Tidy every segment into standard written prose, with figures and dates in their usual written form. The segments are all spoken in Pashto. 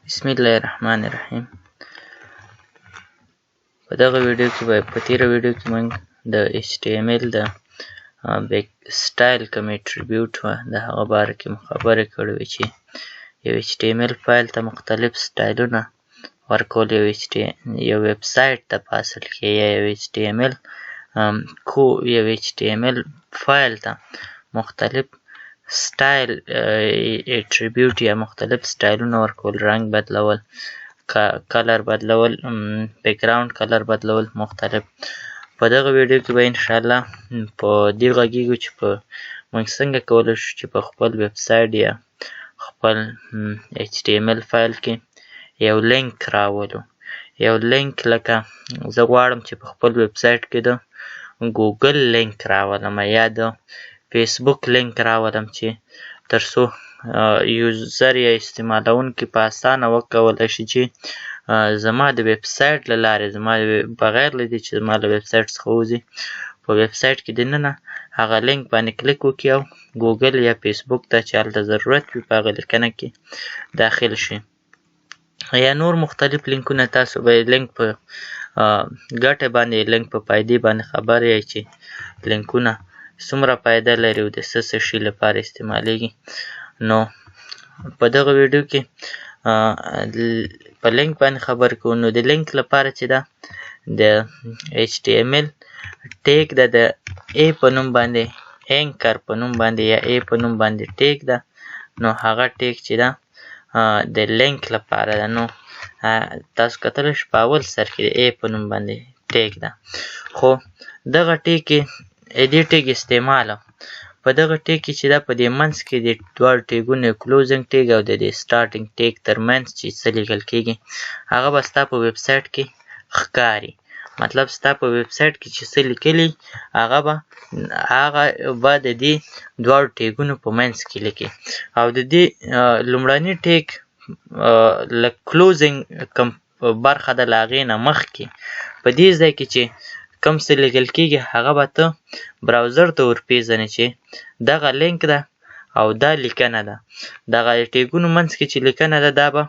بسم الله الرحمن الرحیم. په دغه ویډیو کې په تیره ویډیو کې موږ د HTML د بیک سټایل کوم اټریبیوټ وه د هغه باره کې خبرې کړې وې چې یو HTML فایل ته مختلف سټایلونه ورکول، یو ویب سایټ ته په اصل کې یا یو HTML فایل ته مختلف سټایل اټریبیوټ یا مختلف سټایلونه ورکول، رنګ بدلول، کلر بدلول، بیکګراوند کلر بدلول مختلف. په دغه ویډیو کې به انشاءالله په دې غږیږو چې موږ څنګه کولی شو چې په خپل ویب سایټ یا خپل HTML فایل کې یو لینک راولو. یو لینک لکه زه غواړم چې په خپل ویب سایټ کې د ګوګل لینک راولم یا د فیسبوک لینک راولم چې تر څو یوزر یا استعمالونکي په اسانه وکولی شي چې زما د ویب سایټ له لارې، زما بغیر له دې چې زما له ویب سایټ څخه وځي، په ویب سایټ کې دننه هغه لینک باندې کلیک وکړي او ګوګل یا فیسبوک ته چې هلته ضرورت وي په هغه لیکنه کې داخل شي. یا نور مختلف لینکونه، تاسو به لینک په ګټې باندې، لینک په فایدې باندې خبر یئ چې لینکونه څومره فایده لري او د څه شي لپاره استعمالیږي. نو په دغه ویډیو کې په لینک باندې خبرې کوو. نو د لینک لپاره چې ده د HTML ټیګ ده، د A په نوم باندې، اینکر په نوم باندې یا A په نوم باندې ټیګ ده. نو هغه ټیګ چې ده د لینک لپاره ده. نو تاسو کتلی شئ په اول سر کې د A په نوم باندې ټیګ ده، خو دغه ټیګ کې دې ټیګ استعمال په دغه ټیګ کې چې ده په دې منځ کې د دواړو ټیګونو کلوزینګ ټیګ او د دې سټارټینګ ټیګ ترمنځ چې څه لیکل کېږي هغه به ستا په ویب سایټ کې ښکاري. مطلب ستا په ویب سایټ کې چې څه لیکلي هغه به د دې دواړو ټیګونو په منځ کې لیکي. او د دې لومړني ټیګ له کلوزینګ کوم برخه ده له هغې نه مخکې په دې ځای کې چې کوم څه لیکل کېږي هغه به ته براوزر ته ورپېژنې چې دغه لینک ده او دا لیکنه ده. دغه ټیګونو منځ کې چې لیکنه ده دا به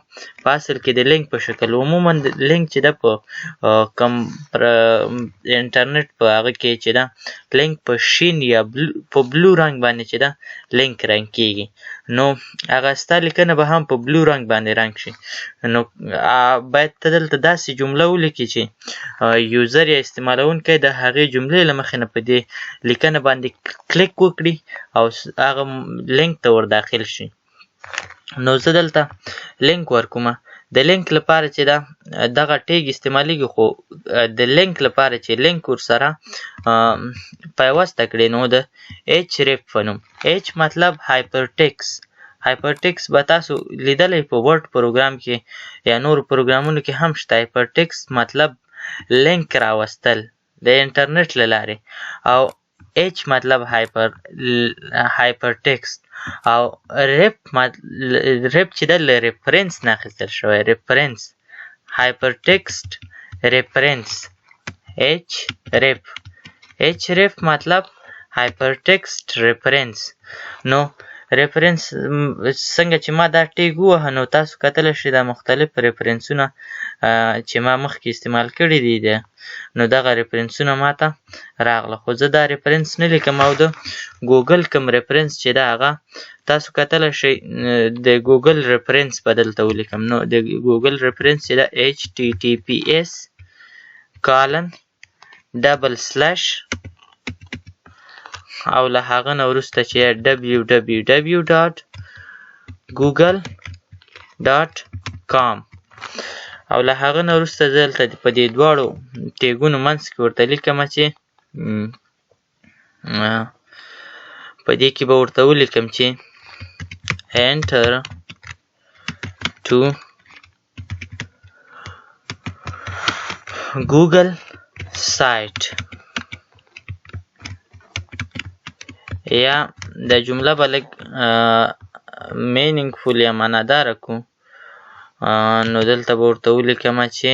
په اصل کې د لینک په شکل، عموما لینک چې ده په کوم انټرنیټ په هغه کې چې ده لینک په شین یا په بلو رنګ باندې چې ده لینک رنګ کېږي. نو هغه ستا لیکنه به هم په بلو رنګ باندې رنګ شي. نو باید ته دلته داسې جمله ولیکې چې یوزر یا استعمالونکی د هغې جملې له مخې نه په دې لیکنه باندې کلیک وکړي او هغه لینک ته ور داخل شي. نو زه دلته لینک ورکومه. د لینک لپاره چې ده دغه ټیګ استعمالیږي، خو د لینک لپاره چې لینک ورسره پیوسته کړې نو د href په نوم، H مطلب هایپرټیکس. هایپرټیکس به تاسو لیدلی په ورډ پروګرام کې یا نورو پروګرامونو کې هم شته. هایپرټیکس مطلب لینک راوستل د انټرنیټ له لارې، او H مطلب هایپرټیکسټ، او رپ چې ده له ریفرنس نه اخیستل شوی، ریفرنس، هایپرټیکسټ ریفرنس، href مطلب هایپرټیکسټ ریفرنس. نو ریفرنس څنګه چې ما دا ټیګ ووهه نو تاسو کتلی شئ دا مختلف ریفرنسونه چې ما مخکې استعمال کړي دي نو دغه ریفرنسونه ما ته راغله. خو زه دا ریفرنس نه لیکم او د ګوګل کوم ریفرنس چې ده هغه تاسو کتلی شئ د ګوګل ریفرنس به دلته ولیکم. نو د ګوګل ریفرنس چې ده https:// او له هغه نه وروسته چې www.google.com، او له هغه نه وروسته زه دلته په دې دواړو ټیګونو منځ کې ورته لیکمه چې په دې کې به ورته ولیکم چې enter to Google site، یا دا جمله به لږ مینینګفول یا معناداره کړو. نو دلته به ورته ولیکمه چې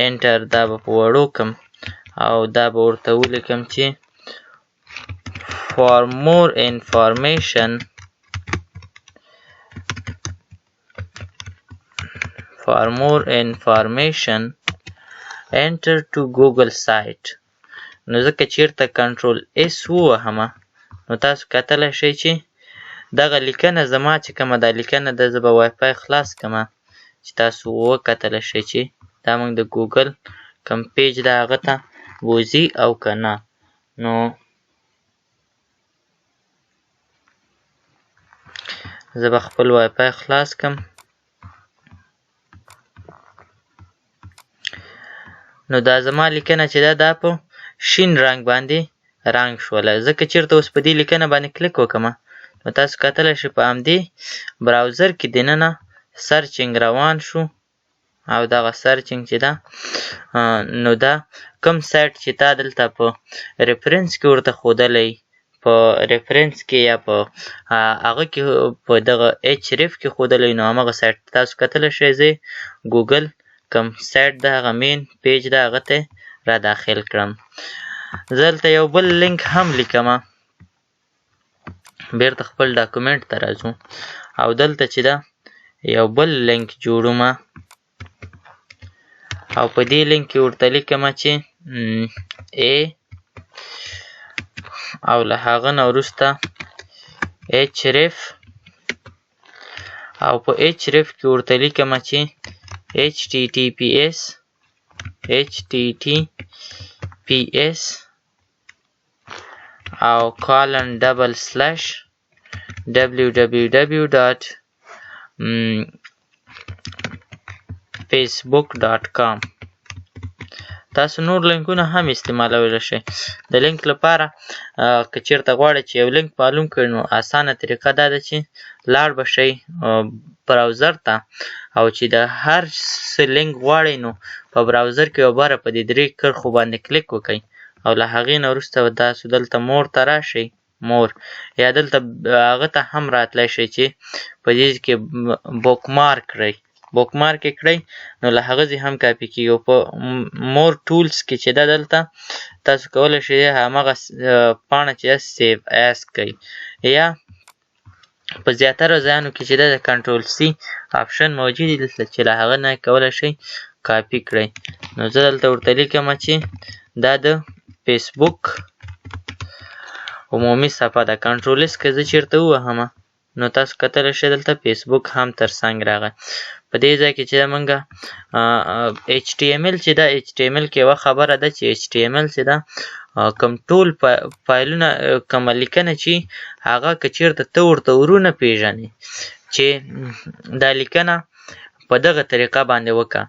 انټر، دا به په وړو کم او دا به ورته ولیکم چې for more information for more information enter to Google site. نو ځکه چیرته کنټرول اس ووهمه نو تاسو کتلی شئ چې دغه لیکنه زما چې کومه دا لیکنه ده زه به وای فای خلاص کړمه چې تاسو وکتلی شئ چې دا موږ د ګوګل کوم پیج ده هغه ته بوځي او که نه. نو زه به خپل وای فای خلاص کړم. نو دا زما لیکنه چې ده دا په شین رنګ باندې رنګ شوله. ځکه چیرته اوس په دې لیکنه باندې کلیک وکړمه نو تاسو کتلی شئ په همدې براوزر کې دننه سرچینګ روان شو او دغه سرچینګ چې ده نو دا کوم سایټ چې تا دلته په ریفرنس کې ورته ښودلی په ریفرنس کې یا په هغه کې په دغه ایچ ریف کې ښودلی نو همغه سایټ تاسو کتلی شئ زه ګوګل کوم سایټ ده هغه مین پیج ده هغه ته را داخل کړم. زه دلته یو بل لینک هم لیکمه بیرته خپل ډاکومنټ ته راځو او دلته چې ده یو بل لینک جوړومه او په دې لینک کې ورته لیکمه چې A او له هغه نه وروسته href او په href کې ورته لیکمه چې https او www.facebook.com. تاسو نور لینکونه هم استعمالولی شئ. د لینک لپاره که چیرته غواړئ چې یو لینک معلوم کړئ نو اسانه طریقه دا ده چې لاړ به شئ براوزر ته او چې د هر څه لینک غواړئ نو په براوزر کې یو باره په دې درې کرښو باندې کلیک وکئ او له هغې نه وروسته تاسو دلته مور ته راشئ مور یا دلته هغه ته هم راتلی شئ چې په دې کې بوک مارک کړئ بوک مارک یې کړئ نو له هغه ځای هم کاپي کېږي او په مور ټولز کې چې ده دلته تاسو کولی شئ همغه پاڼه چې ده سیو ایز کړئ یا په زیاتره ځایانو کې چې ده د کنټرول سی آپشن موجود دی دلته چې له هغه نه کولی شئ کاپي کړئ. نو زه دلته ورته لیکمه چې دا د فیسبوک عمومي صفحه ده. کنټرول اس که زه چیرته ووهمه نو تاسو کتلی شئ دلته فیسبوک هم تر څنګ راغی. په دې ځای کې چې موږ HTML چې ده HTML کې یوه خبره ده چې HTML چې ده کوم ټول فایلونه کومه لیکنه چې هغه که چیرته ته ورته ورونه پېژنې چې دا لیکنه په دغه طریقه باندې وکړه.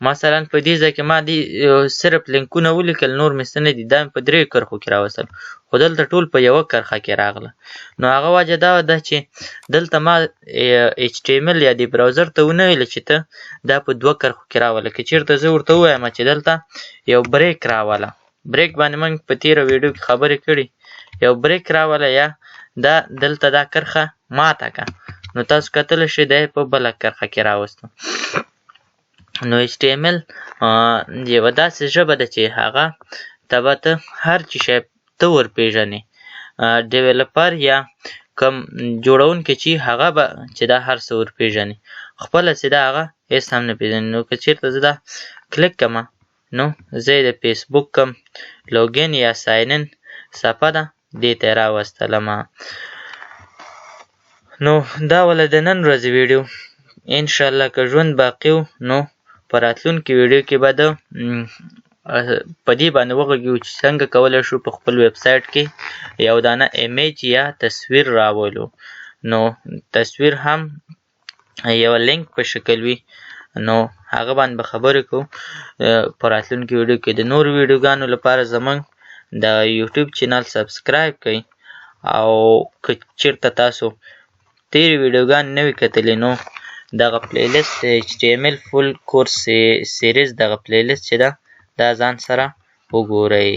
مثلا په دې ځای کې ما دې صرف لینکونه ولیکل نور مې څه نه دي دا مې په درې کرښو کې راوستل خو دلته ټول په یوه کرښه کې راغله. نو هغه وجه دا ده چې دلته ما HTML یا دې براوزر ته ونه ویله چې ته دا په دوه کرښو کې راوله. که چیرته زه ورته ووایم چې دلته یو بریک راوله بریک باندې موږ په تېره ویډیو کې خبرې کړي یو بریک راوله یا دا دلته دا کرښه ماته کړه نو تاسو کتلی شئ دا یې په بله کرښه کې راوستو. نو HTML یوه داسې ژبه ده چې هغه ته به ته هر چې شی ته ورپېژنې ډیولپر یا کوم جوړونکی چې هغه به چې دا هر څه ورپېژني خپله چې دا هغه هېڅ هم نه پېژني. نو که چېرته زه دا کلیک کړمه نو زه یې د فیسبوک کوم لوګین یا ساین ان صفحه ده دې ته یې راوستلمه. نو دا وله د نن ورځې ویډیو انشاءالله که ژوند باقي و نو په راتلونکي ویډیو کې به د په دې باندې وغږیږو چې څنګه کولی شو په خپل ویب سایټ کې یو دانه ایمیج یا تصویر راولو. نو تصویر هم یوه لینک په شکل وي نو هغه باندې به خبرې کوو په راتلونکي ویډیو کې. د نورو ویډیوګانو لپاره زموږ د یوټیوب چینل سبسکرایب کړئ او که چېرته تاسو تېرې ویډیوګانې نه وي کتلې نو دغه پلیلیست HTML فول کورس سیریز دغه پلیلیست چې ده دا ځان سره وګورئ.